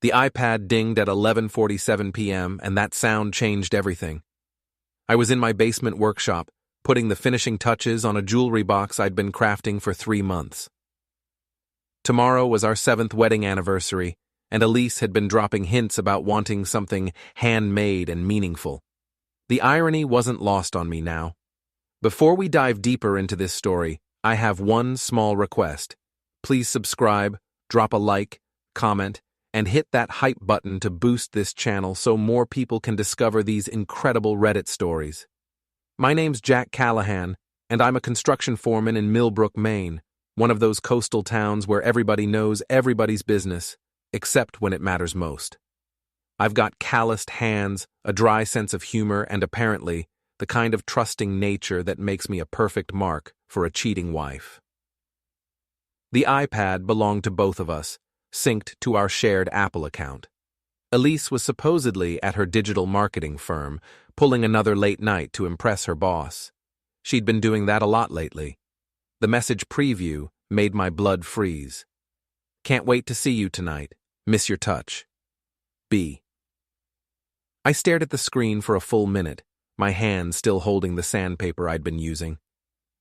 The iPad dinged at 11:47 p.m., and that sound changed everything. I was in my basement workshop, putting the finishing touches on a jewelry box I'd been crafting for 3 months. Tomorrow was our 7th wedding anniversary, and Elise had been dropping hints about wanting something handmade and meaningful. The irony wasn't lost on me now. Before we dive deeper into this story, I have one small request. Please subscribe, drop a like, comment, and hit that hype button to boost this channel so more people can discover these incredible Reddit stories. My name's Jack Callahan, and I'm a construction foreman in Millbrook, Maine, one of those coastal towns where everybody knows everybody's business, except when it matters most. I've got calloused hands, a dry sense of humor, and apparently, the kind of trusting nature that makes me a perfect mark for a cheating wife. The iPad belonged to both of us, synced to our shared Apple account. Elise was supposedly at her digital marketing firm, pulling another late night to impress her boss. She'd been doing that a lot lately. The message preview made my blood freeze. Can't wait to see you tonight. Miss your touch. B. I stared at the screen for a full minute, my hand still holding the sandpaper I'd been using.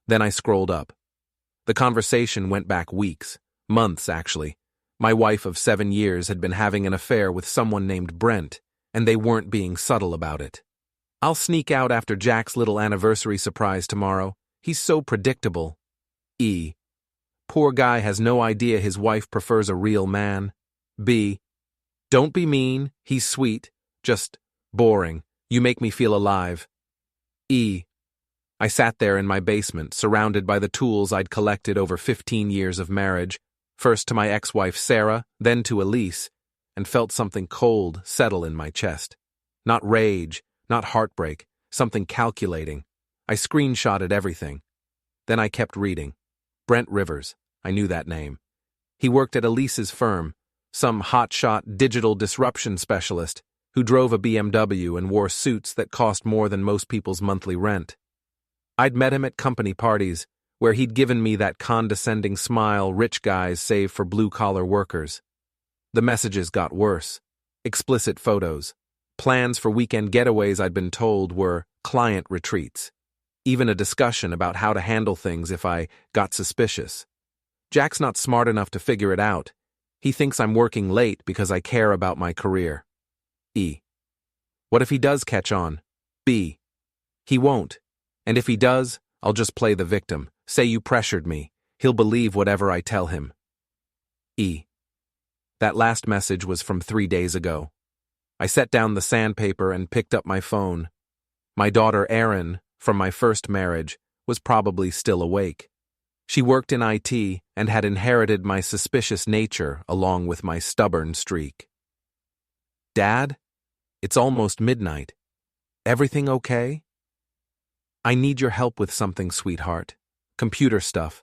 Then I scrolled up. The conversation went back weeks, months actually. My wife of 7 years had been having an affair with someone named Brent, and they weren't being subtle about it. I'll sneak out after Jack's little anniversary surprise tomorrow. He's so predictable. E. Poor guy has no idea his wife prefers a real man. B. Don't be mean, he's sweet, just boring. You make me feel alive. E. I sat there in my basement, surrounded by the tools I'd collected over 15 years of marriage, first to my ex-wife Sarah, then to Elise, and felt something cold settle in my chest. Not rage, not heartbreak, something calculating. I screenshotted everything. Then I kept reading. Brent Rivers, I knew that name. He worked at Elise's firm, some hotshot digital disruption specialist who drove a BMW and wore suits that cost more than most people's monthly rent. I'd met him at company parties, where he'd given me that condescending smile rich guys save for blue-collar workers. The messages got worse. Explicit photos. Plans for weekend getaways I'd been told were client retreats. Even a discussion about how to handle things if I got suspicious. Jack's not smart enough to figure it out. He thinks I'm working late because I care about my career. E. What if he does catch on? B. He won't. And if he does, I'll just play the victim. Say you pressured me. He'll believe whatever I tell him. E. That last message was from 3 days ago. I set down the sandpaper and picked up my phone. My daughter Erin, from my first marriage, was probably still awake. She worked in IT and had inherited my suspicious nature along with my stubborn streak. Dad? It's almost midnight. Everything okay? I need your help with something, sweetheart. Computer stuff.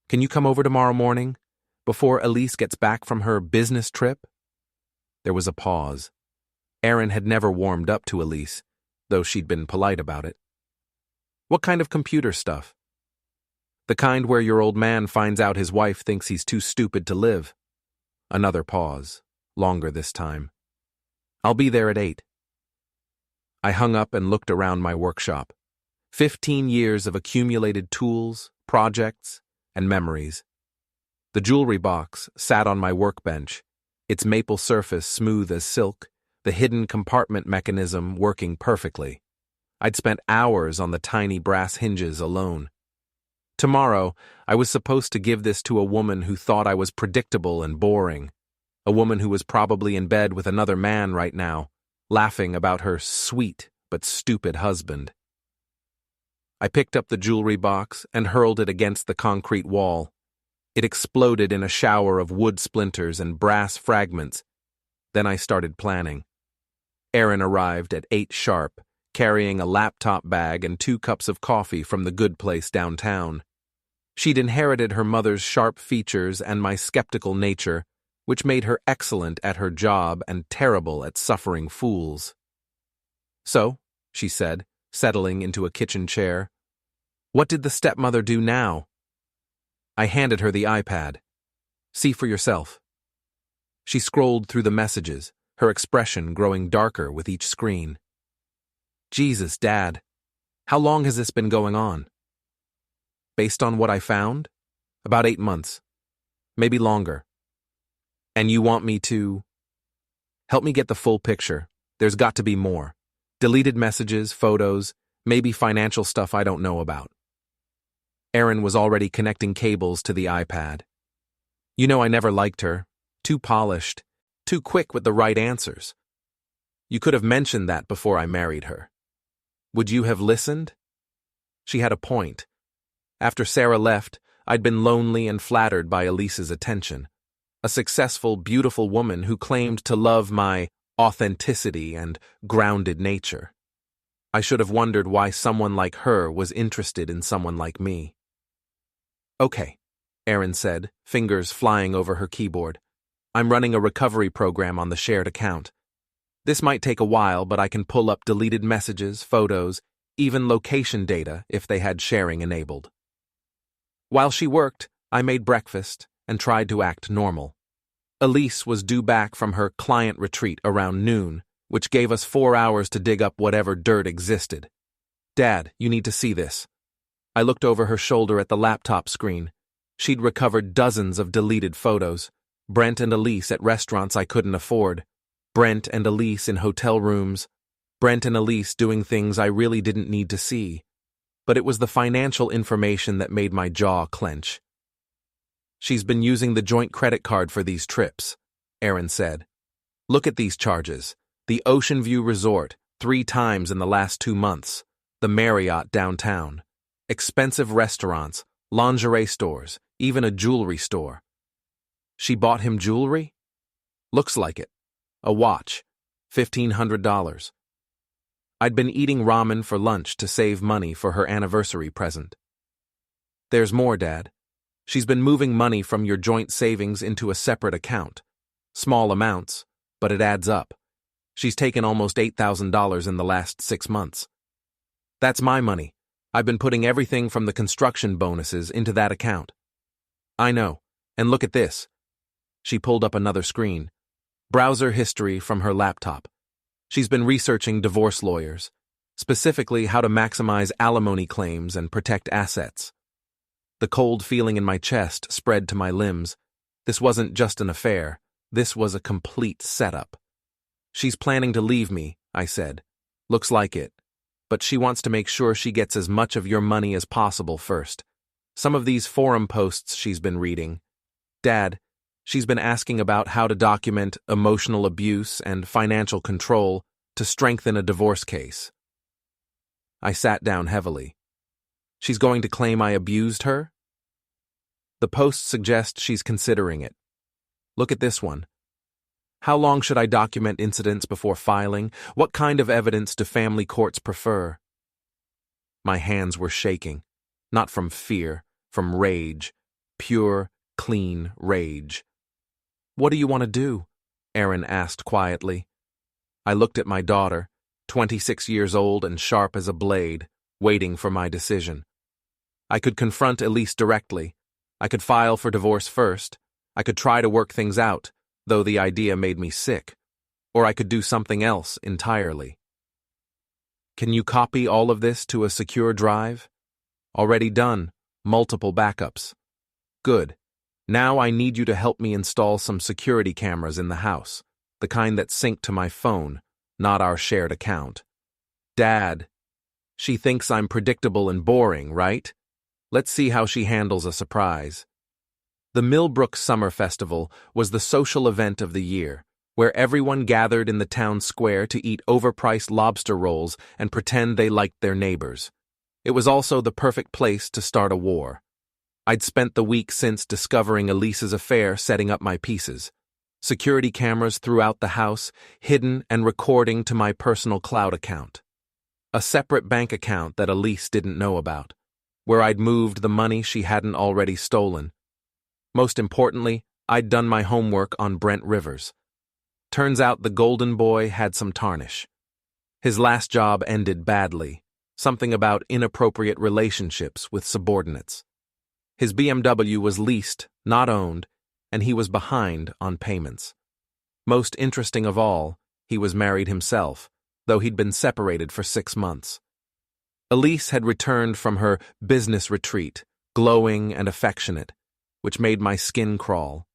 Can you come over tomorrow morning, before Elise gets back from her business trip? There was a pause. Erin had never warmed up to Elise, though she'd been polite about it. What kind of computer stuff? The kind where your old man finds out his wife thinks he's too stupid to live. Another pause, longer this time. I'll be there at 8. I hung up and looked around my workshop. 15 years of accumulated tools, projects, and memories. The jewelry box sat on my workbench, its maple surface smooth as silk, the hidden compartment mechanism working perfectly. I'd spent hours on the tiny brass hinges alone. Tomorrow, I was supposed to give this to a woman who thought I was predictable and boring, a woman who was probably in bed with another man right now, laughing about her sweet but stupid husband. I picked up the jewelry box and hurled it against the concrete wall. It exploded in a shower of wood splinters and brass fragments. Then I started planning. Erin arrived at 8 sharp, carrying a laptop bag and 2 cups of coffee from the good place downtown. She'd inherited her mother's sharp features and my skeptical nature, which made her excellent at her job and terrible at suffering fools. So, she said, settling into a kitchen chair, what did the stepmother do now? I handed her the iPad. See for yourself. She scrolled through the messages, her expression growing darker with each screen. Jesus, Dad. How long has this been going on? Based on what I found? About 8 months. Maybe longer. And you want me to... Help me get the full picture. There's got to be more. Deleted messages, photos, maybe financial stuff I don't know about. Erin was already connecting cables to the iPad. You know I never liked her. Too polished. Too quick with the right answers. You could have mentioned that before I married her. Would you have listened? She had a point. After Sarah left, I'd been lonely and flattered by Elise's attention. A successful, beautiful woman who claimed to love my authenticity and grounded nature. I should have wondered why someone like her was interested in someone like me. Okay, Erin said, fingers flying over her keyboard. I'm running a recovery program on the shared account. This might take a while, but I can pull up deleted messages, photos, even location data if they had sharing enabled. While she worked, I made breakfast and tried to act normal. Elise was due back from her client retreat around noon, which gave us 4 hours to dig up whatever dirt existed. Dad, you need to see this. I looked over her shoulder at the laptop screen. She'd recovered dozens of deleted photos. Brent and Elise at restaurants I couldn't afford. Brent and Elise in hotel rooms. Brent and Elise doing things I really didn't need to see. But it was the financial information that made my jaw clench. She's been using the joint credit card for these trips, Erin said. Look at these charges. The Ocean View Resort, 3 times in the last 2 months. The Marriott downtown. Expensive restaurants, lingerie stores, even a jewelry store. She bought him jewelry? Looks like it. A watch. $1,500. I'd been eating ramen for lunch to save money for her anniversary present. There's more, Dad. She's been moving money from your joint savings into a separate account. Small amounts, but it adds up. She's taken almost $8,000 in the last 6 months. That's my money. I've been putting everything from the construction bonuses into that account. I know. And look at this. She pulled up another screen. Browser history from her laptop. She's been researching divorce lawyers, specifically how to maximize alimony claims and protect assets. The cold feeling in my chest spread to my limbs. This wasn't just an affair. This was a complete setup. She's planning to leave me, I said. Looks like it. But she wants to make sure she gets as much of your money as possible first. Some of these forum posts she's been reading. Dad, she's been asking about how to document emotional abuse and financial control to strengthen a divorce case. I sat down heavily. She's going to claim I abused her? The posts suggest she's considering it. Look at this one. How long should I document incidents before filing? What kind of evidence do family courts prefer? My hands were shaking, not from fear, from rage, pure, clean rage. What do you want to do? Erin asked quietly. I looked at my daughter, 26 years old and sharp as a blade, waiting for my decision. I could confront Elise directly. I could file for divorce first. I could try to work things out, though the idea made me sick. Or I could do something else entirely. Can you copy all of this to a secure drive? Already done. Multiple backups. Good. Now I need you to help me install some security cameras in the house, the kind that sync to my phone, not our shared account. Dad, she thinks I'm predictable and boring, right? Let's see how she handles a surprise. The Millbrook Summer Festival was the social event of the year, where everyone gathered in the town square to eat overpriced lobster rolls and pretend they liked their neighbors. It was also the perfect place to start a war. I'd spent the week since discovering Elise's affair setting up my pieces. Security cameras throughout the house, hidden and recording to my personal cloud account. A separate bank account that Elise didn't know about, where I'd moved the money she hadn't already stolen. Most importantly, I'd done my homework on Brent Rivers. Turns out the golden boy had some tarnish. His last job ended badly, something about inappropriate relationships with subordinates. His BMW was leased, not owned, and he was behind on payments. Most interesting of all, he was married himself, though he'd been separated for 6 months. Elise had returned from her business retreat, glowing and affectionate, which made my skin crawl.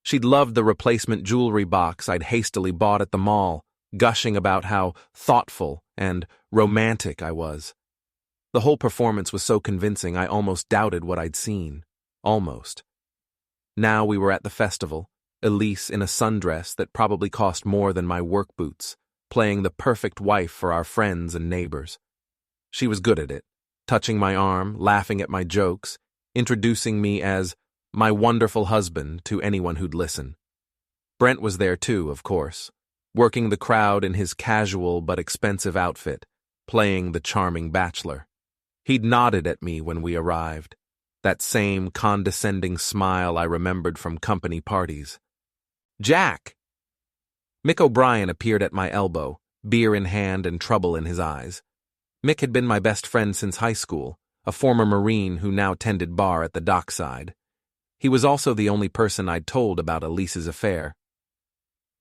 She'd loved the replacement jewelry box I'd hastily bought at the mall, gushing about how thoughtful and romantic I was. The whole performance was so convincing I almost doubted what I'd seen. Almost. Now we were at the festival, Elise in a sundress that probably cost more than my work boots, playing the perfect wife for our friends and neighbors. She was good at it, touching my arm, laughing at my jokes, introducing me as my wonderful husband to anyone who'd listen. Brent was there too, of course, working the crowd in his casual but expensive outfit, playing the charming bachelor. He'd nodded at me when we arrived, that same condescending smile I remembered from company parties. "Jack!" Mick O'Brien appeared at my elbow, beer in hand and trouble in his eyes. Mick had been my best friend since high school, a former Marine who now tended bar at the dockside. He was also the only person I'd told about Elise's affair.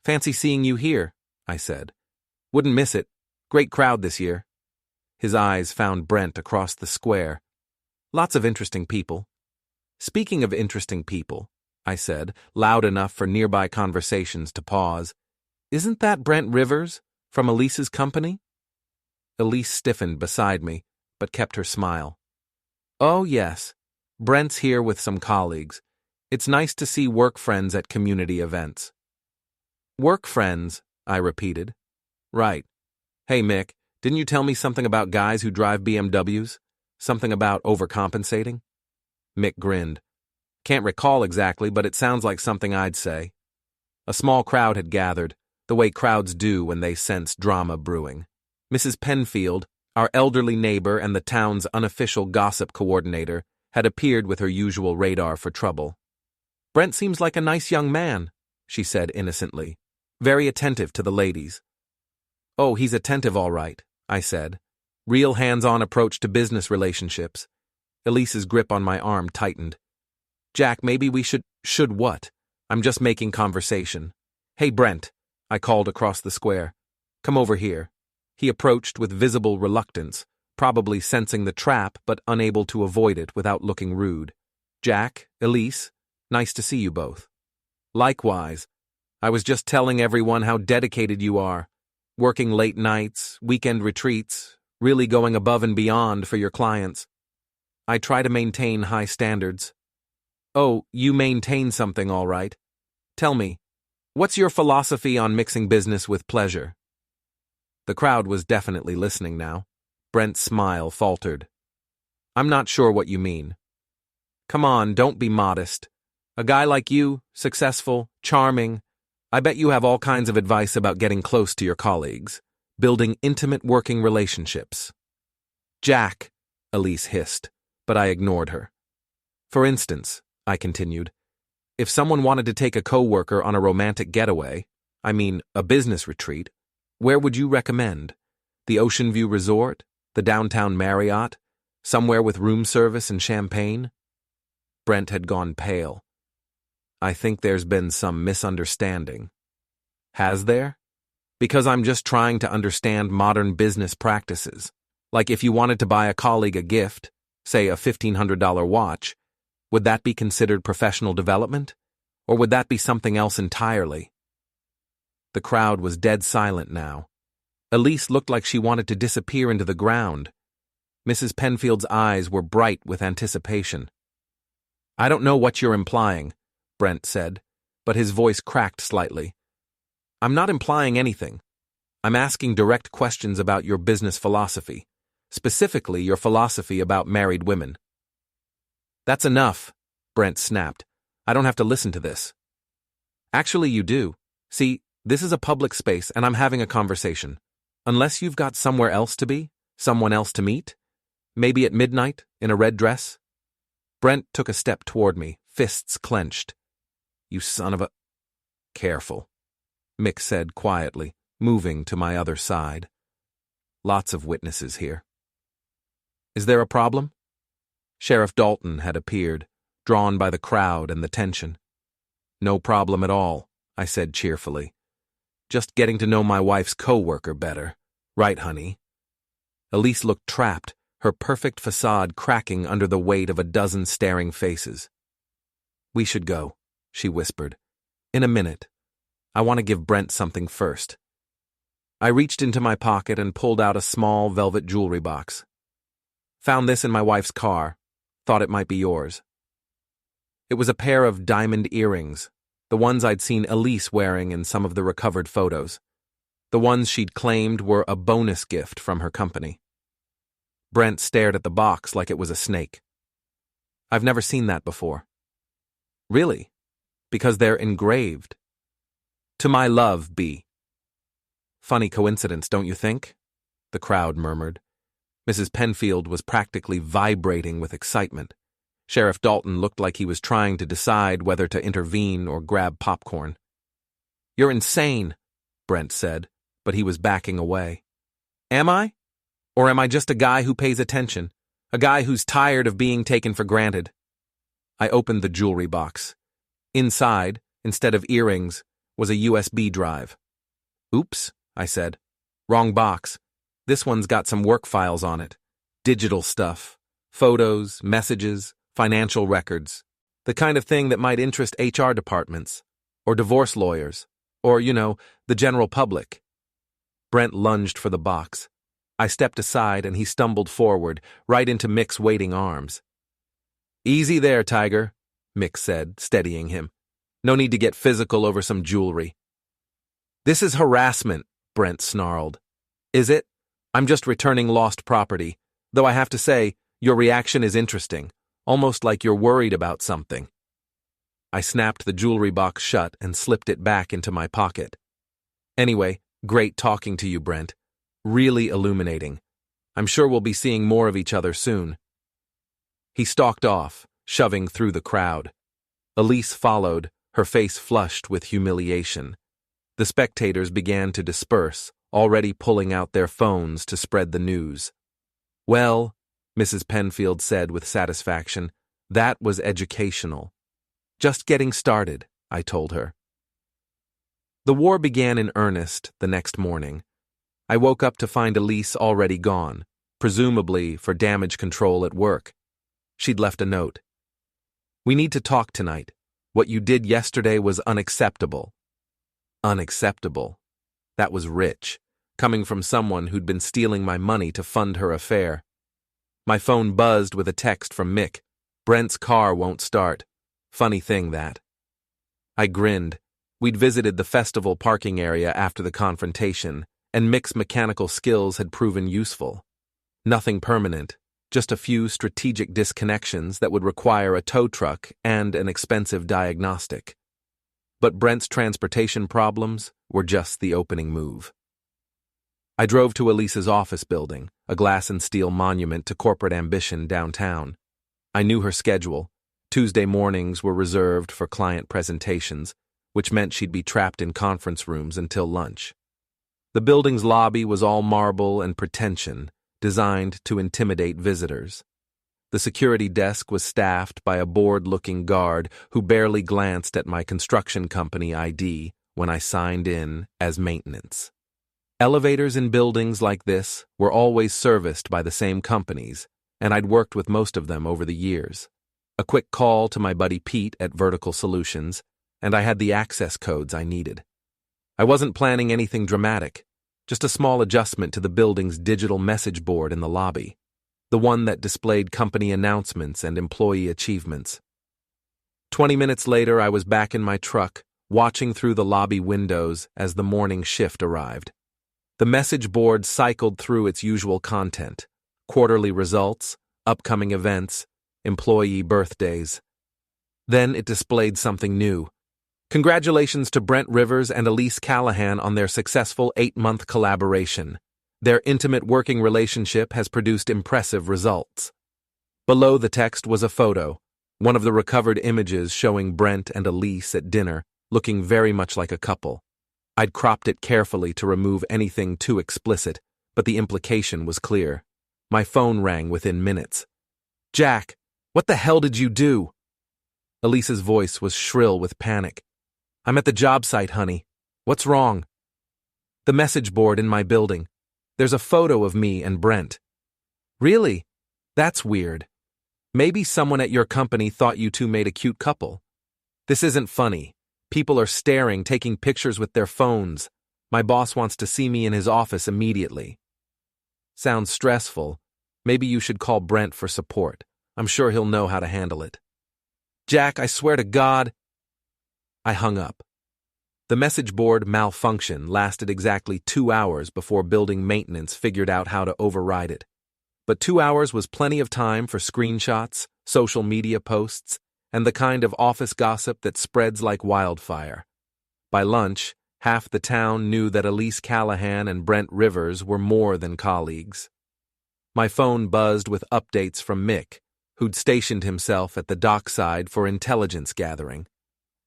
"Fancy seeing you here," I said. "Wouldn't miss it. Great crowd this year." His eyes found Brent across the square. "Lots of interesting people." "Speaking of interesting people," I said, loud enough for nearby conversations to pause, "isn't that Brent Rivers from Elise's company?" Elise stiffened beside me, but kept her smile. "Oh, yes. Brent's here with some colleagues. It's nice to see work friends at community events." "Work friends," I repeated. "Right. Hey, Mick, didn't you tell me something about guys who drive BMWs? Something about overcompensating?" Mick grinned. "Can't recall exactly, but it sounds like something I'd say." A small crowd had gathered, the way crowds do when they sense drama brewing. Mrs. Penfield, our elderly neighbor and the town's unofficial gossip coordinator, had appeared with her usual radar for trouble. "Brent seems like a nice young man," she said innocently, "very attentive to the ladies." "Oh, he's attentive all right," I said. "Real hands-on approach to business relationships." Elise's grip on my arm tightened. "Jack, maybe we should what? I'm just making conversation." "Hey, Brent," I called across the square. "Come over here." He approached with visible reluctance, probably sensing the trap but unable to avoid it without looking rude. "Jack, Elise, nice to see you both." "Likewise. I was just telling everyone how dedicated you are, working late nights, weekend retreats, really going above and beyond for your clients." "I try to maintain high standards." "Oh, you maintain something all right. Tell me, what's your philosophy on mixing business with pleasure?" The crowd was definitely listening now. Brent's smile faltered. "I'm not sure what you mean." "Come on, don't be modest. A guy like you, successful, charming, I bet you have all kinds of advice about getting close to your colleagues, building intimate working relationships." "Jack," Elise hissed, but I ignored her. "For instance," I continued, "if someone wanted to take a coworker on a romantic getaway, a business retreat, where would you recommend? The Ocean View Resort? The downtown Marriott? Somewhere with room service and champagne?" Brent had gone pale. "I think there's been some misunderstanding." "Has there?" "Because I'm just trying to understand modern business practices. Like if you wanted to buy a colleague a gift, say a $1,500 watch, would that be considered professional development? Or would that be something else entirely?" The crowd was dead silent now. Elise looked like she wanted to disappear into the ground. Mrs. Penfield's eyes were bright with anticipation. "I don't know what you're implying," Brent said, but his voice cracked slightly. "I'm not implying anything. I'm asking direct questions about your business philosophy, specifically your philosophy about married women." "That's enough," Brent snapped. "I don't have to listen to this." "Actually, you do. See, this is a public space and I'm having a conversation. Unless you've got somewhere else to be, someone else to meet, maybe at midnight in a red dress." Brent took a step toward me, fists clenched. "You son of a—" "Careful," Mick said quietly, moving to my other side. "Lots of witnesses here." "Is there a problem?" Sheriff Dalton had appeared, drawn by the crowd and the tension. "No problem at all," I said cheerfully. Just getting to know my wife's coworker better. Right, honey? Elise looked trapped, her perfect facade cracking under the weight of a dozen staring faces. "We should go," she whispered. "In a minute. I want to give Brent something first." I reached into my pocket and pulled out a small velvet jewelry box. "Found this in my wife's car. Thought it might be yours." It was a pair of diamond earrings, the ones I'd seen Elise wearing in some of the recovered photos. The ones she'd claimed were a bonus gift from her company. Brent stared at the box like it was a snake. "I've never seen that before." "Really? Because they're engraved." "To my love, B." "Funny coincidence, don't you think?" the crowd murmured. Mrs. Penfield was practically vibrating with excitement. Sheriff Dalton looked like he was trying to decide whether to intervene or grab popcorn. "You're insane," Brent said, but he was backing away. "Am I? Or am I just a guy who pays attention? A guy who's tired of being taken for granted?" I opened the jewelry box. Inside, instead of earrings, was a USB drive. "Oops," I said. "Wrong box. This one's got some work files on it. Digital stuff. Photos, messages, financial records. The kind of thing that might interest HR departments, or divorce lawyers, or, the general public." Brent lunged for the box. I stepped aside and he stumbled forward, right into Mick's waiting arms. "Easy there, Tiger," Mick said, steadying him. "No need to get physical over some jewelry." "This is harassment," Brent snarled. "Is it? I'm just returning lost property. Though I have to say, your reaction is interesting, almost like you're worried about something." I snapped the jewelry box shut and slipped it back into my pocket. "Anyway, great talking to you, Brent. Really illuminating. I'm sure we'll be seeing more of each other soon." He stalked off, shoving through the crowd. Elise followed, her face flushed with humiliation. The spectators began to disperse, already pulling out their phones to spread the news. "Well," Mrs. Penfield said with satisfaction, "that was educational." "Just getting started," I told her. The war began in earnest the next morning. I woke up to find Elise already gone, presumably for damage control at work. She'd left a note. "We need to talk tonight. What you did yesterday was unacceptable." Unacceptable. That was rich, coming from someone who'd been stealing my money to fund her affair. My phone buzzed with a text from Mick. "Brent's car won't start. Funny thing, that." I grinned. We'd visited the festival parking area after the confrontation, and Mick's mechanical skills had proven useful. Nothing permanent, just a few strategic disconnections that would require a tow truck and an expensive diagnostic. But Brent's transportation problems were just the opening move. I drove to Elise's office building, a glass and steel monument to corporate ambition downtown. I knew her schedule. Tuesday mornings were reserved for client presentations, which meant she'd be trapped in conference rooms until lunch. The building's lobby was all marble and pretension, designed to intimidate visitors. The security desk was staffed by a bored-looking guard who barely glanced at my construction company ID when I signed in as maintenance. Elevators in buildings like this were always serviced by the same companies, and I'd worked with most of them over the years. A quick call to my buddy Pete at Vertical Solutions, and I had the access codes I needed. I wasn't planning anything dramatic, just a small adjustment to the building's digital message board in the lobby, the one that displayed company announcements and employee achievements. 20 minutes later, I was back in my truck, watching through the lobby windows as the morning shift arrived. The message board cycled through its usual content: quarterly results, upcoming events, employee birthdays. Then it displayed something new. Congratulations to Brent Rivers and Elise Callahan on their successful 8-month collaboration. Their intimate working relationship has produced impressive results. Below the text was a photo, one of the recovered images showing Brent and Elise at dinner, looking very much like a couple. I'd cropped it carefully to remove anything too explicit, but the implication was clear. My phone rang within minutes. "Jack, what the hell did you do?" Elise's voice was shrill with panic. "I'm at the job site, honey. What's wrong?" The message board in my building. There's a photo of me and Brent. Really? That's weird. Maybe someone at your company thought you two made a cute couple. This isn't funny. People are staring, taking pictures with their phones. My boss wants to see me in his office immediately. Sounds stressful. Maybe you should call Brent for support. I'm sure he'll know how to handle it. Jack, I swear to God. I hung up. The message board malfunction lasted exactly 2 hours before building maintenance figured out how to override it. But 2 hours was plenty of time for screenshots, social media posts, and the kind of office gossip that spreads like wildfire. By lunch, half the town knew that Elise Callahan and Brent Rivers were more than colleagues. My phone buzzed with updates from Mick, who'd stationed himself at the dockside for intelligence gathering.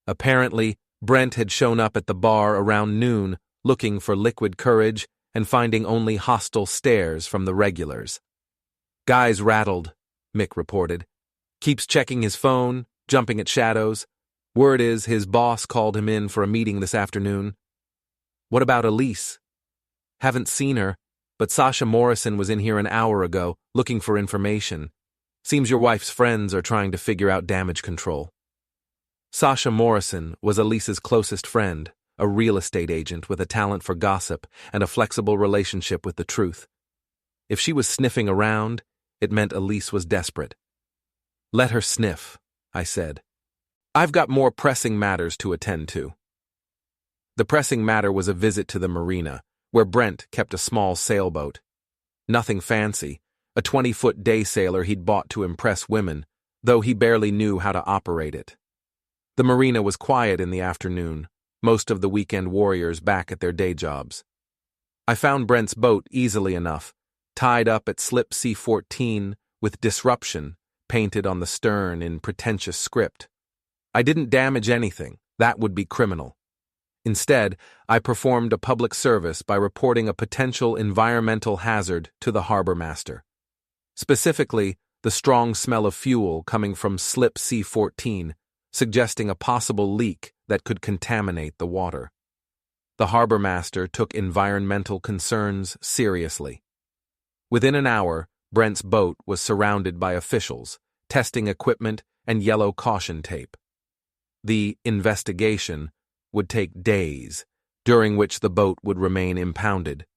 Apparently, Brent had shown up at the bar around noon, looking for liquid courage and finding only hostile stares from the regulars. Guy's rattled, Mick reported. Keeps checking his phone, jumping at shadows. Word is his boss called him in for a meeting this afternoon. What about Elise? Haven't seen her, but Sasha Morrison was in here an hour ago, looking for information. Seems your wife's friends are trying to figure out damage control. Sasha Morrison was Elise's closest friend, a real estate agent with a talent for gossip and a flexible relationship with the truth. If she was sniffing around, it meant Elise was desperate. Let her sniff, I said. I've got more pressing matters to attend to. The pressing matter was a visit to the marina, where Brent kept a small sailboat. Nothing fancy, a 20-foot day sailor he'd bought to impress women, though he barely knew how to operate it. The marina was quiet in the afternoon, most of the weekend warriors back at their day jobs. I found Brent's boat easily enough, tied up at slip C-14 with disruption painted on the stern in pretentious script. I didn't damage anything, that would be criminal. Instead, I performed a public service by reporting a potential environmental hazard to the harbor master. Specifically, the strong smell of fuel coming from slip C-14, suggesting a possible leak that could contaminate the water. The harbor master took environmental concerns seriously. Within an hour, Brent's boat was surrounded by officials, testing equipment and yellow caution tape. The investigation would take days, during which the boat would remain impounded.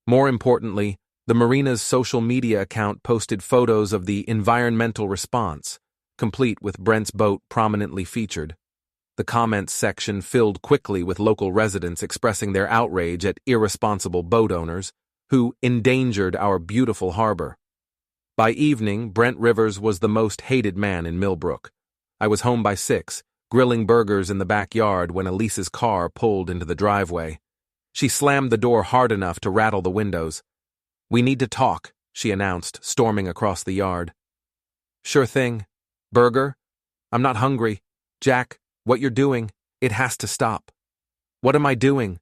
More importantly, the marina's social media account posted photos of the environmental response, complete with Brent's boat prominently featured. The comments section filled quickly with local residents expressing their outrage at irresponsible boat owners who endangered our beautiful harbor. By evening, Brent Rivers was the most hated man in Millbrook. I was home by 6, grilling burgers in the backyard when Elise's car pulled into the driveway. She slammed the door hard enough to rattle the windows. "We need to talk," she announced, storming across the yard. "Sure thing. Burger? I'm not hungry. Jack, what you're doing, it has to stop." "What am I doing?"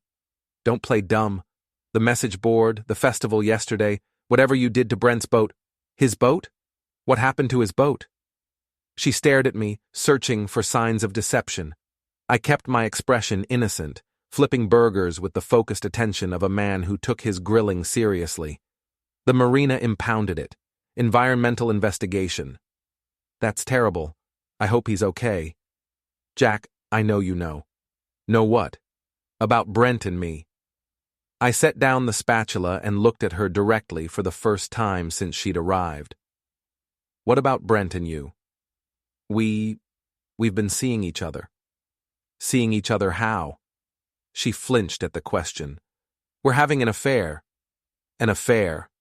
"Don't play dumb. The message board, the festival yesterday, whatever you did to Brent's boat." "His boat? What happened to his boat?" She stared at me, searching for signs of deception. I kept my expression innocent, flipping burgers with the focused attention of a man who took his grilling seriously. The marina impounded it. Environmental investigation. That's terrible. I hope he's okay. Jack, I know you know. Know what? About Brent and me. I set down the spatula and looked at her directly for the first time since she'd arrived. What about Brent and you? We've been seeing each other. Seeing each other how? She flinched at the question. We're having an affair. An affair.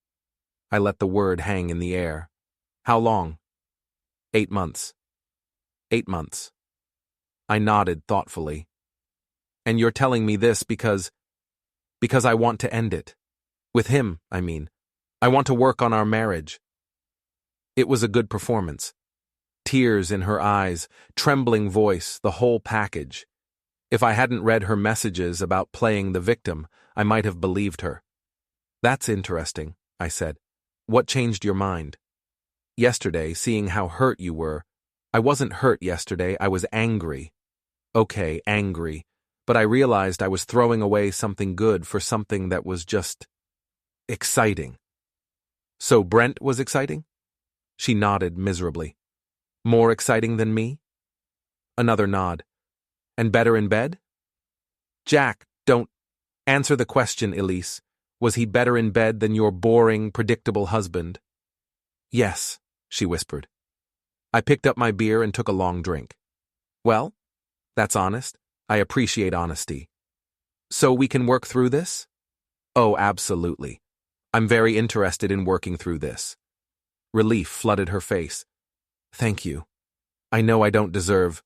I let the word hang in the air. How long? 8 months. 8 months. I nodded thoughtfully. And you're telling me this because I want to end it. With him, I mean. I want to work on our marriage. It was a good performance. Tears in her eyes, trembling voice, the whole package. If I hadn't read her messages about playing the victim, I might have believed her. That's interesting, I said. What changed your mind? Yesterday, seeing how hurt you were. I wasn't hurt yesterday, I was angry. Okay, angry. but I realized I was throwing away something good for something that was just exciting. So Brent was exciting? She nodded miserably. More exciting than me? Another nod. And better in bed? Jack, don't answer the question, Elise. Was he better in bed than your boring, predictable husband? Yes, she whispered. I picked up my beer and took a long drink. Well, that's honest. I appreciate honesty. So we can work through this? Oh, absolutely. I'm very interested in working through this. Relief flooded her face. Thank you. I know I don't deserve.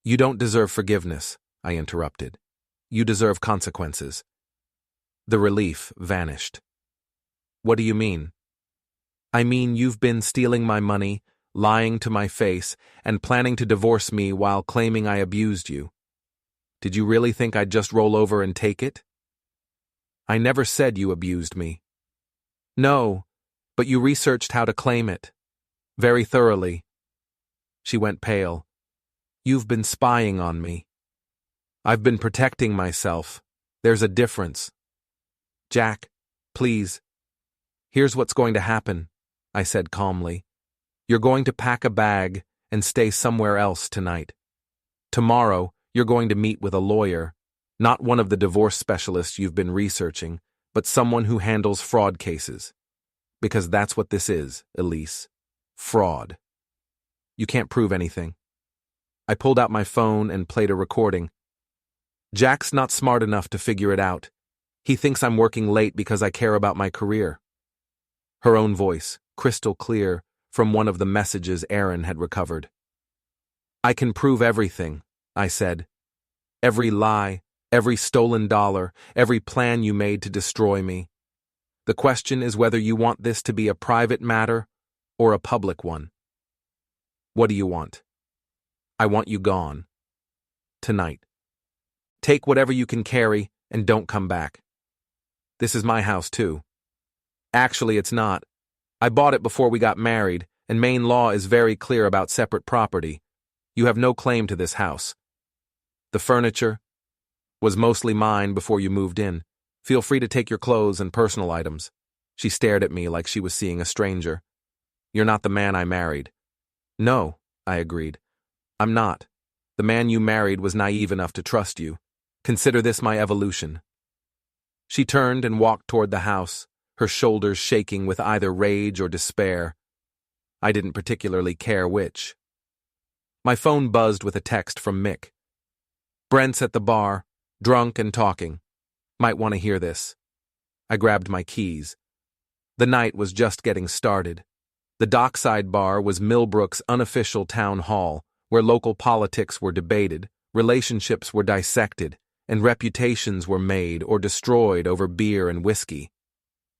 You don't deserve forgiveness, I interrupted. You deserve consequences. The relief vanished. What do you mean? I mean you've been stealing my money, lying to my face, and planning to divorce me while claiming I abused you. Did you really think I'd just roll over and take it? I never said you abused me. No, but you researched how to claim it. Very thoroughly. She went pale. You've been spying on me. I've been protecting myself. There's a difference. Jack, please. Here's what's going to happen, I said calmly. You're going to pack a bag and stay somewhere else tonight. Tomorrow, you're going to meet with a lawyer, not one of the divorce specialists you've been researching, but someone who handles fraud cases. Because that's what this is, Elise. Fraud. You can't prove anything. I pulled out my phone and played a recording. Jack's not smart enough to figure it out. He thinks I'm working late because I care about my career. Her own voice, crystal clear, from one of the messages Aaron had recovered. I can prove everything, I said. Every lie, every stolen dollar, every plan you made to destroy me. The question is whether you want this to be a private matter or a public one. What do you want? I want you gone. Tonight. Take whatever you can carry and don't come back. This is my house too. Actually, it's not. I bought it before we got married, and Maine law is very clear about separate property. You have no claim to this house. The furniture was mostly mine before you moved in. Feel free to take your clothes and personal items. She stared at me like she was seeing a stranger. You're not the man I married. No, I agreed. I'm not. The man you married was naive enough to trust you. Consider this my evolution. She turned and walked toward the house, her shoulders shaking with either rage or despair. I didn't particularly care which. My phone buzzed with a text from Mick. Brent's at the bar, drunk and talking. Might want to hear this. I grabbed my keys. The night was just getting started. The dockside bar was Millbrook's unofficial town hall, where local politics were debated, relationships were dissected, and reputations were made or destroyed over beer and whiskey.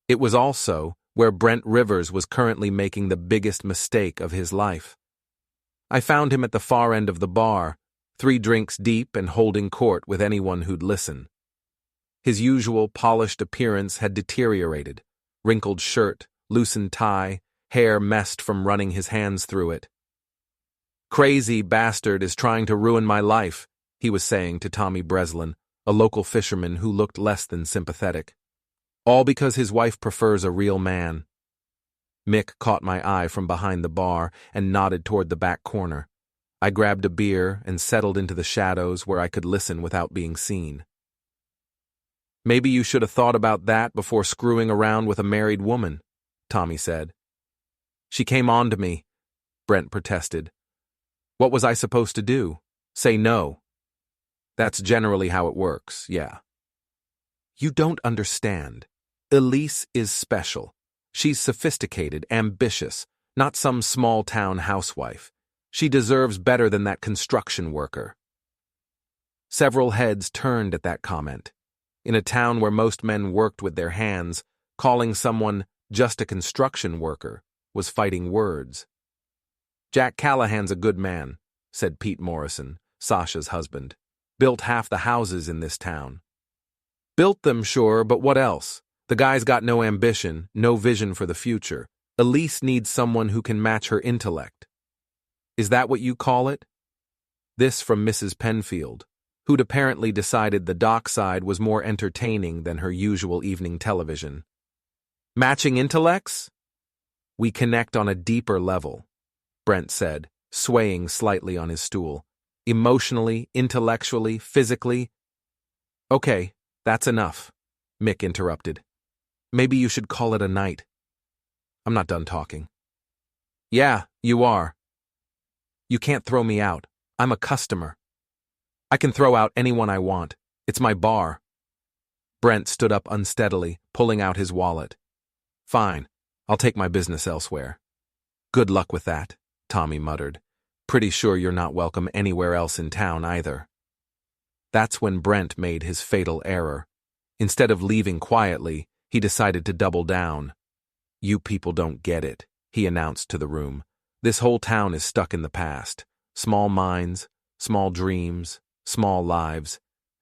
It was also where Brent Rivers was currently making the biggest mistake of his life. I found him at the far end of the bar, 3 drinks deep and holding court with anyone who'd listen. His usual polished appearance had deteriorated, wrinkled shirt, loosened tie, hair messed from running his hands through it. Crazy bastard is trying to ruin my life, he was saying to Tommy Breslin, a local fisherman who looked less than sympathetic. All because his wife prefers a real man. Mick caught my eye from behind the bar and nodded toward the back corner. I grabbed a beer and settled into the shadows where I could listen without being seen. Maybe you should have thought about that before screwing around with a married woman, Tommy said. She came on to me, Brent protested. What was I supposed to do? Say no. That's generally how it works, yeah. You don't understand. Elise is special. She's sophisticated, ambitious, not some small-town housewife. She deserves better than that construction worker. Several heads turned at that comment. In a town where most men worked with their hands, calling someone just a construction worker was fighting words. Jack Callahan's a good man, said Pete Morrison, Sasha's husband. Built half the houses in this town. Built them, sure, but what else? The guy's got no ambition, no vision for the future. Elise needs someone who can match her intellect. Is that what you call it? This from Mrs. Penfield, who'd apparently decided the dockside was more entertaining than her usual evening television. Matching intellects? We connect on a deeper level, Brent said, swaying slightly on his stool. Emotionally, intellectually, physically. Okay, that's enough, Mick interrupted. Maybe you should call it a night. I'm not done talking. Yeah, you are. You can't throw me out. I'm a customer. I can throw out anyone I want. It's my bar. Brent stood up unsteadily, pulling out his wallet. Fine, I'll take my business elsewhere. Good luck with that, Tommy muttered. Pretty sure you're not welcome anywhere else in town either. That's when Brent made his fatal error. Instead of leaving quietly, he decided to double down. You people don't get it, he announced to the room. This whole town is stuck in the past. Small minds, small dreams, small lives.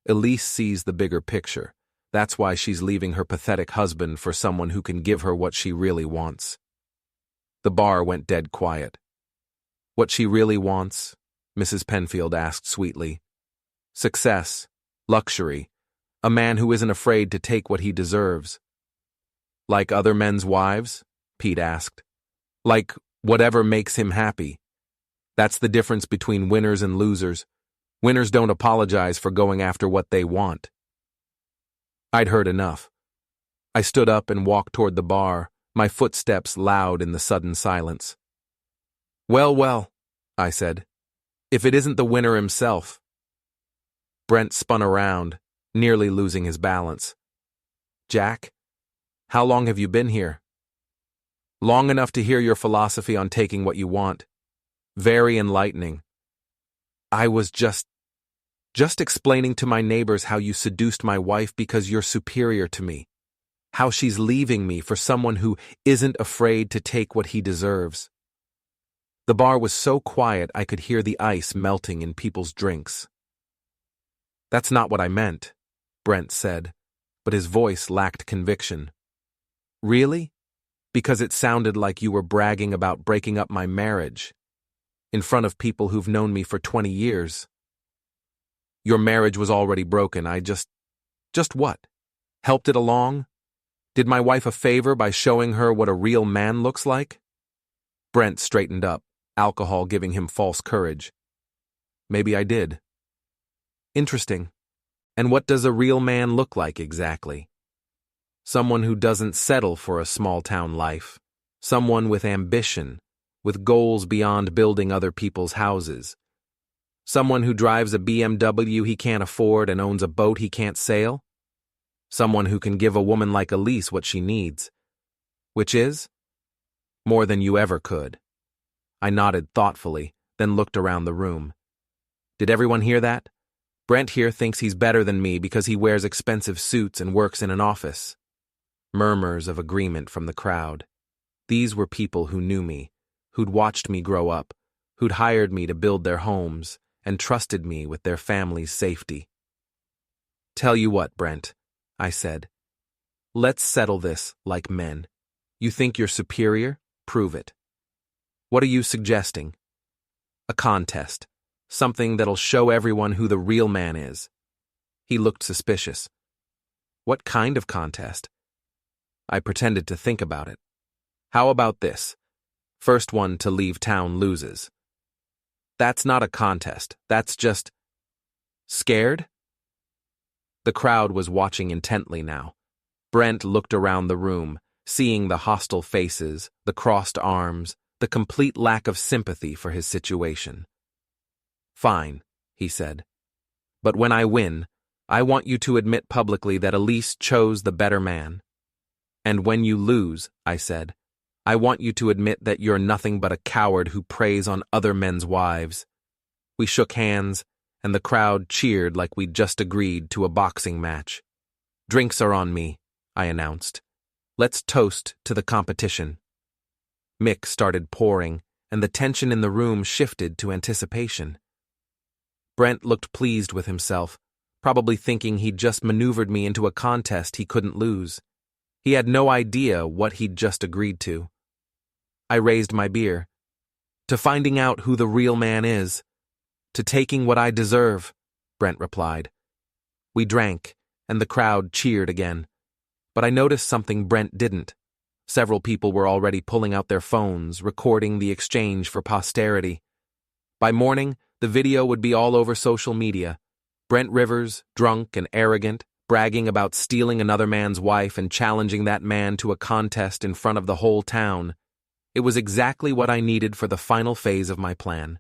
Elise sees the bigger picture. That's why she's leaving her pathetic husband for someone who can give her what she really wants. The bar went dead quiet. What she really wants? Mrs. Penfield asked sweetly. Success, luxury, a man who isn't afraid to take what he deserves. Like other men's wives? Pete asked. Like whatever makes him happy. That's the difference between winners and losers. Winners don't apologize for going after what they want. I'd heard enough. I stood up and walked toward the bar, my footsteps loud in the sudden silence. Well, I said. If it isn't the winner himself. Brent spun around, nearly losing his balance. Jack, how long have you been here? Long enough to hear your philosophy on taking what you want. Very enlightening. I was just explaining to my neighbors how you seduced my wife because you're superior to me. How she's leaving me for someone who isn't afraid to take what he deserves. The bar was so quiet I could hear the ice melting in people's drinks. That's not what I meant, Brent said, but his voice lacked conviction. Really? Because it sounded like you were bragging about breaking up my marriage, in front of people who've known me for 20 years. Your marriage was already broken. I just what? Helped it along? Did my wife a favor by showing her what a real man looks like? Brent straightened up, alcohol giving him false courage. Maybe I did. Interesting. And what does a real man look like exactly? Someone who doesn't settle for a small-town life. Someone with ambition, with goals beyond building other people's houses. Someone who drives a BMW he can't afford and owns a boat he can't sail? Someone who can give a woman like Elise what she needs. Which is? More than you ever could. I nodded thoughtfully, then looked around the room. Did everyone hear that? Brent here thinks he's better than me because he wears expensive suits and works in an office. Murmurs of agreement from the crowd. These were people who knew me, who'd watched me grow up, who'd hired me to build their homes, and trusted me with their family's safety. Tell you what, Brent, I said. Let's settle this like men. You think you're superior? Prove it. What are you suggesting? A contest. Something that'll show everyone who the real man is. He looked suspicious. What kind of contest? I pretended to think about it. How about this? First one to leave town loses. That's not a contest. That's just... Scared? The crowd was watching intently now. Brent looked around the room, seeing the hostile faces, the crossed arms, the complete lack of sympathy for his situation. Fine, he said. But when I win, I want you to admit publicly that Elise chose the better man. And when you lose, I said, I want you to admit that you're nothing but a coward who preys on other men's wives. We shook hands, and the crowd cheered like we'd just agreed to a boxing match. Drinks are on me, I announced. Let's toast to the competition. Mick started pouring, and the tension in the room shifted to anticipation. Brent looked pleased with himself, probably thinking he'd just maneuvered me into a contest he couldn't lose. He had no idea what he'd just agreed to. I raised my beer. To finding out who the real man is. To taking what I deserve. Brent replied. We drank, and the crowd cheered again. But I noticed something Brent didn't. Several people were already pulling out their phones, recording the exchange for posterity. By morning, the video would be all over social media. Brent Rivers, drunk and arrogant, bragging about stealing another man's wife and challenging that man to a contest in front of the whole town. It was exactly what I needed for the final phase of my plan.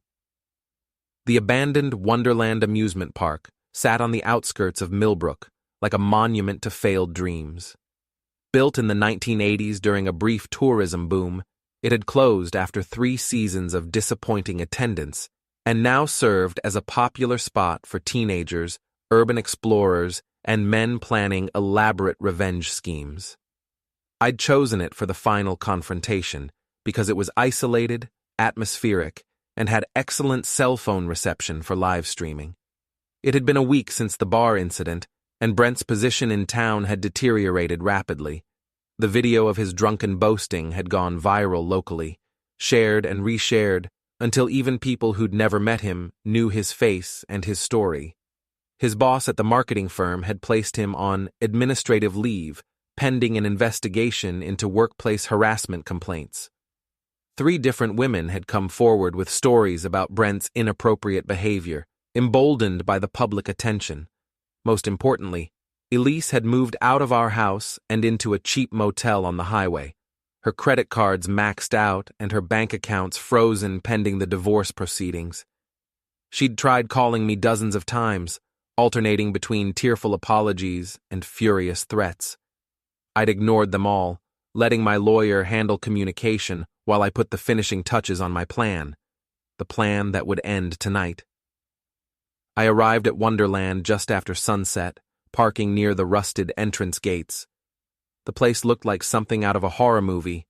The abandoned Wonderland amusement park sat on the outskirts of Millbrook, like a monument to failed dreams. Built in the 1980s during a brief tourism boom, it had closed after 3 seasons of disappointing attendance and now served as a popular spot for teenagers, urban explorers, and men planning elaborate revenge schemes. I'd chosen it for the final confrontation because it was isolated, atmospheric, and had excellent cell phone reception for live streaming. It had been a week since the bar incident, and Brent's position in town had deteriorated rapidly. The video of his drunken boasting had gone viral locally, shared and reshared, until even people who'd never met him knew his face and his story. His boss at the marketing firm had placed him on administrative leave, pending an investigation into workplace harassment complaints. 3 different women had come forward with stories about Brent's inappropriate behavior, emboldened by the public attention. Most importantly, Elise had moved out of our house and into a cheap motel on the highway, her credit cards maxed out and her bank accounts frozen pending the divorce proceedings. She'd tried calling me dozens of times, alternating between tearful apologies and furious threats. I'd ignored them all, letting my lawyer handle communication while I put the finishing touches on my plan, the plan that would end tonight. I arrived at Wonderland just after sunset, parking near the rusted entrance gates. The place looked like something out of a horror movie.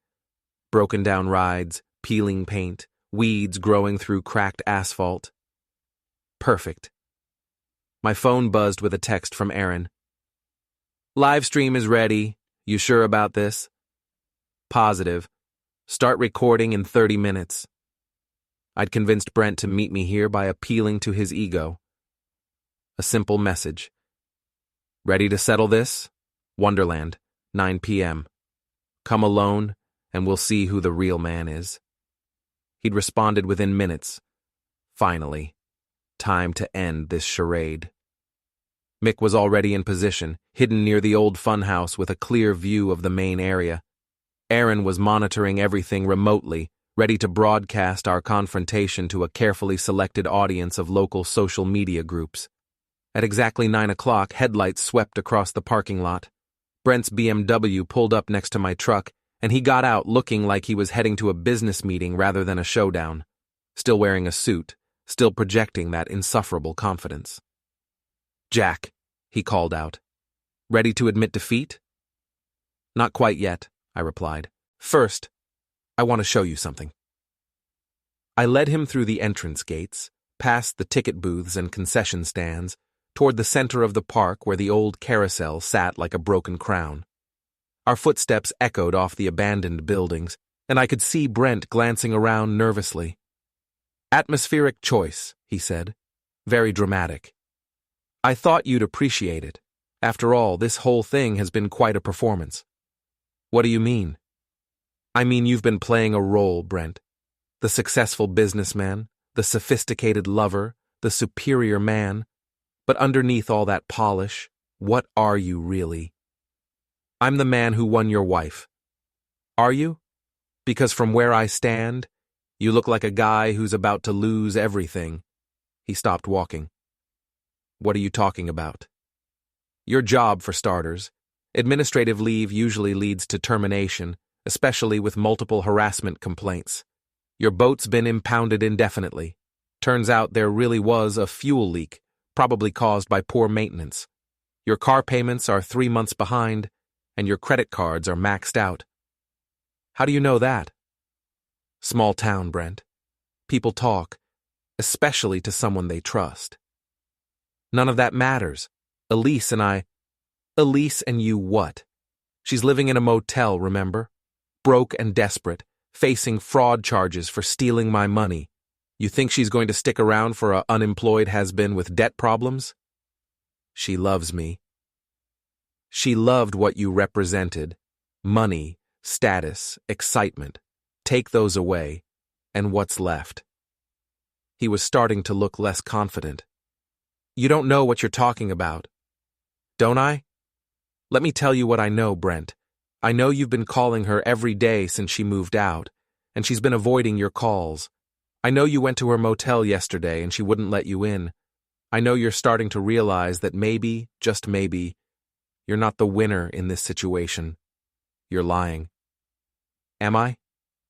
Broken down rides, peeling paint, weeds growing through cracked asphalt. Perfect. My phone buzzed with a text from Aaron. Live stream is ready. You sure about this? Positive. Start recording in 30 minutes. I'd convinced Brent to meet me here by appealing to his ego. A simple message. Ready to settle this? Wonderland, 9 p.m. Come alone, and we'll see who the real man is. He'd responded within minutes. Finally, time to end this charade. Mick was already in position, hidden near the old funhouse with a clear view of the main area. Aaron was monitoring everything remotely, ready to broadcast our confrontation to a carefully selected audience of local social media groups. At exactly 9 o'clock, headlights swept across the parking lot. Brent's BMW pulled up next to my truck, and he got out looking like he was heading to a business meeting rather than a showdown. Still wearing a suit, still projecting that insufferable confidence. Jack, he called out. Ready to admit defeat? Not quite yet, I replied. First, I want to show you something. I led him through the entrance gates, past the ticket booths and concession stands, toward the center of the park where the old carousel sat like a broken crown. Our footsteps echoed off the abandoned buildings, and I could see Brent glancing around nervously. Atmospheric choice, he said. Very dramatic. I thought you'd appreciate it. After all, this whole thing has been quite a performance. What do you mean? I mean you've been playing a role, Brent. The successful businessman, the sophisticated lover, the superior man. But underneath all that polish, what are you really? I'm the man who won your wife. Are you? Because from where I stand, you look like a guy who's about to lose everything. He stopped walking. What are you talking about? Your job, for starters. Administrative leave usually leads to termination, especially with multiple harassment complaints. Your boat's been impounded indefinitely. Turns out there really was a fuel leak, probably caused by poor maintenance. Your car payments are 3 months behind, and your credit cards are maxed out. How do you know that? Small town, Brent. People talk, especially to someone they trust. None of that matters. Elise and you what? She's living in a motel, remember? Broke and desperate, facing fraud charges for stealing my money. You think she's going to stick around for a unemployed has-been with debt problems? She loves me. She loved what you represented. Money, status, excitement. Take those away, and what's left? He was starting to look less confident. You don't know what you're talking about. Don't I? Let me tell you what I know, Brent. I know you've been calling her every day since she moved out, and she's been avoiding your calls. I know you went to her motel yesterday and she wouldn't let you in. I know you're starting to realize that maybe, just maybe, you're not the winner in this situation. You're lying. Am I?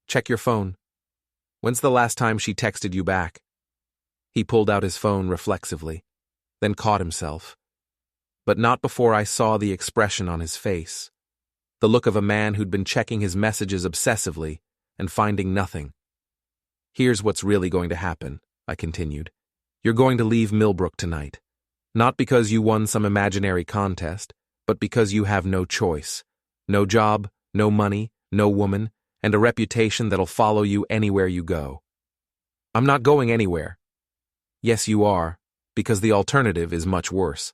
Check your phone. When's the last time she texted you back? He pulled out his phone reflexively, then caught himself. But not before I saw the expression on his face. The look of a man who'd been checking his messages obsessively and finding nothing. Here's what's really going to happen, I continued. You're going to leave Millbrook tonight. Not because you won some imaginary contest, but because you have no choice. No job, no money, no woman, and a reputation that'll follow you anywhere you go. I'm not going anywhere. Yes, you are, because the alternative is much worse.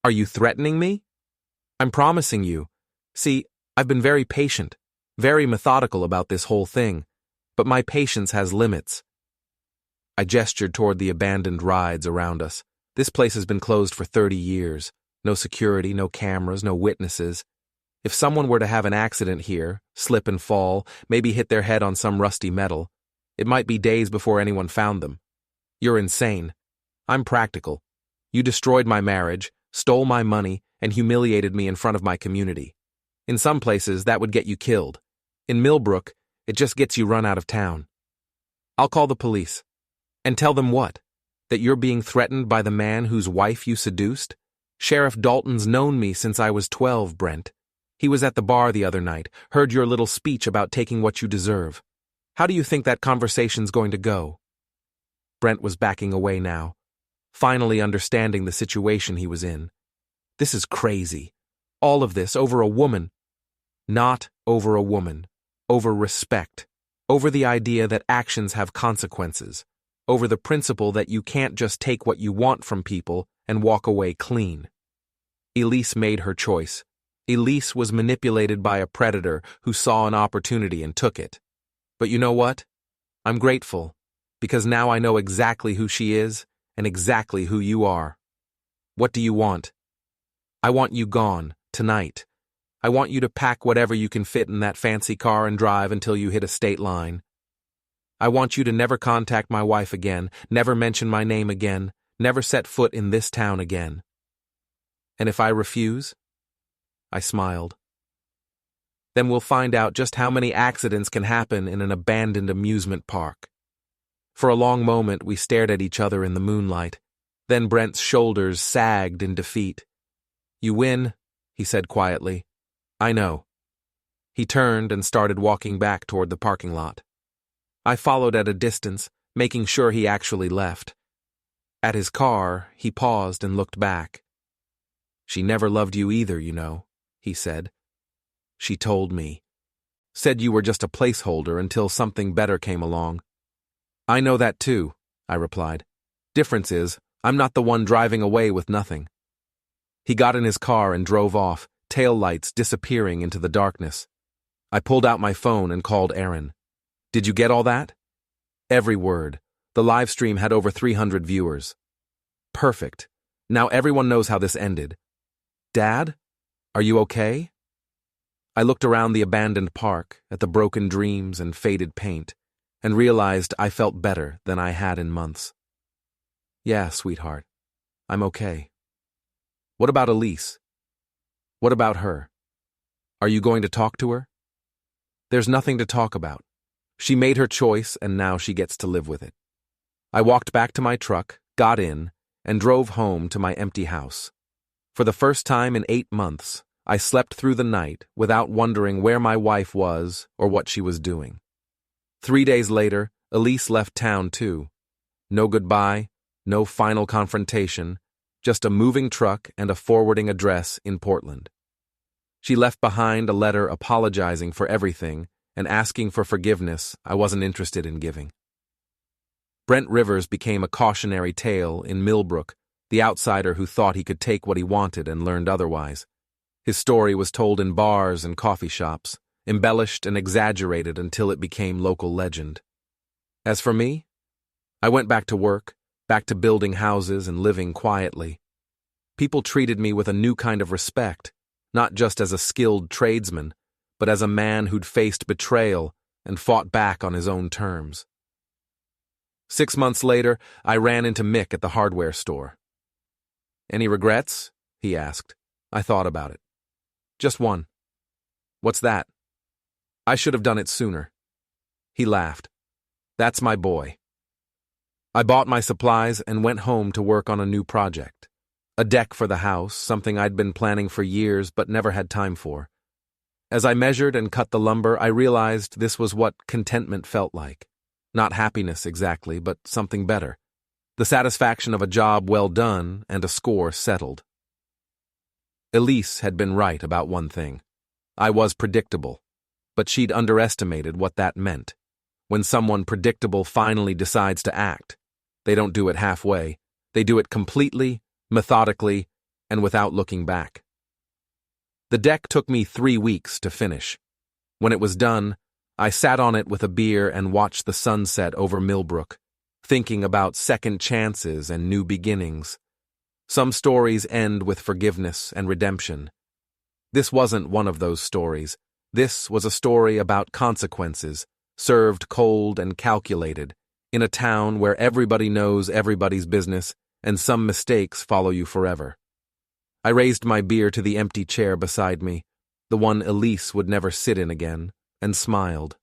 Are you threatening me? I'm promising you. See, I've been very patient, very methodical about this whole thing, but my patience has limits. I gestured toward the abandoned rides around us. This place has been closed for 30 years. No security, no cameras, no witnesses. If someone were to have an accident here, slip and fall, maybe hit their head on some rusty metal, it might be days before anyone found them. You're insane. I'm practical. You destroyed my marriage, stole my money, and humiliated me in front of my community. In some places, that would get you killed. In Millbrook, it just gets you run out of town. I'll call the police. And tell them what? That you're being threatened by the man whose wife you seduced? Sheriff Dalton's known me since I was 12, Brent. He was at the bar the other night, heard your little speech about taking what you deserve. How do you think that conversation's going to go? Brent was backing away now, finally understanding the situation he was in. This is crazy. All of this over a woman. Not over a woman. Over respect. Over the idea that actions have consequences. Over the principle that you can't just take what you want from people and walk away clean. Elise made her choice. Elise was manipulated by a predator who saw an opportunity and took it. But you know what? I'm grateful, because now I know exactly who she is and exactly who you are. What do you want? I want you gone, tonight. I want you to pack whatever you can fit in that fancy car and drive until you hit a state line. I want you to never contact my wife again, never mention my name again, never set foot in this town again. And if I refuse? I smiled. Then we'll find out just how many accidents can happen in an abandoned amusement park. For a long moment, we stared at each other in the moonlight. Then Brent's shoulders sagged in defeat. You win, he said quietly. I know. He turned and started walking back toward the parking lot. I followed at a distance, making sure he actually left. At his car, he paused and looked back. She never loved you either, you know, he said. She told me. Said you were just a placeholder until something better came along. I know that too, I replied. Difference is, I'm not the one driving away with nothing. He got in his car and drove off, tail lights disappearing into the darkness. I pulled out my phone and called Aaron. Did you get all that? Every word. The live stream had over 300 viewers. Perfect. Now everyone knows how this ended. Dad? Are you okay? I looked around the abandoned park, at the broken dreams and faded paint, and realized I felt better than I had in months. Yeah, sweetheart. I'm okay. What about Elise? What about her? Are you going to talk to her? There's nothing to talk about. She made her choice, and now she gets to live with it. I walked back to my truck, got in, and drove home to my empty house. For the first time in 8 months, I slept through the night without wondering where my wife was or what she was doing. 3 days later, Elise left town too. No goodbye, no final confrontation, just a moving truck and a forwarding address in Portland. She left behind a letter apologizing for everything and asking for forgiveness I wasn't interested in giving. Brent Rivers became a cautionary tale in Millbrook, the outsider who thought he could take what he wanted and learned otherwise. His story was told in bars and coffee shops, embellished and exaggerated until it became local legend. As for me, I went back to work, back to building houses and living quietly. People treated me with a new kind of respect, not just as a skilled tradesman, but as a man who'd faced betrayal and fought back on his own terms. 6 months later, I ran into Mick at the hardware store. "Any regrets?" he asked. I thought about it. "Just one." "What's that?" "I should have done it sooner." He laughed. "That's my boy." I bought my supplies and went home to work on a new project. A deck for the house, something I'd been planning for years but never had time for. As I measured and cut the lumber, I realized this was what contentment felt like. Not happiness exactly, but something better. The satisfaction of a job well done and a score settled. Elise had been right about one thing. I was predictable, but she'd underestimated what that meant. When someone predictable finally decides to act, they don't do it halfway. They do it completely, methodically, and without looking back. The deck took me 3 weeks to finish. When it was done, I sat on it with a beer and watched the sunset over Millbrook, thinking about second chances and new beginnings. Some stories end with forgiveness and redemption. This wasn't one of those stories. This was a story about consequences, served cold and calculated, in a town where everybody knows everybody's business and some mistakes follow you forever. I raised my beer to the empty chair beside me, the one Elise would never sit in again, and smiled.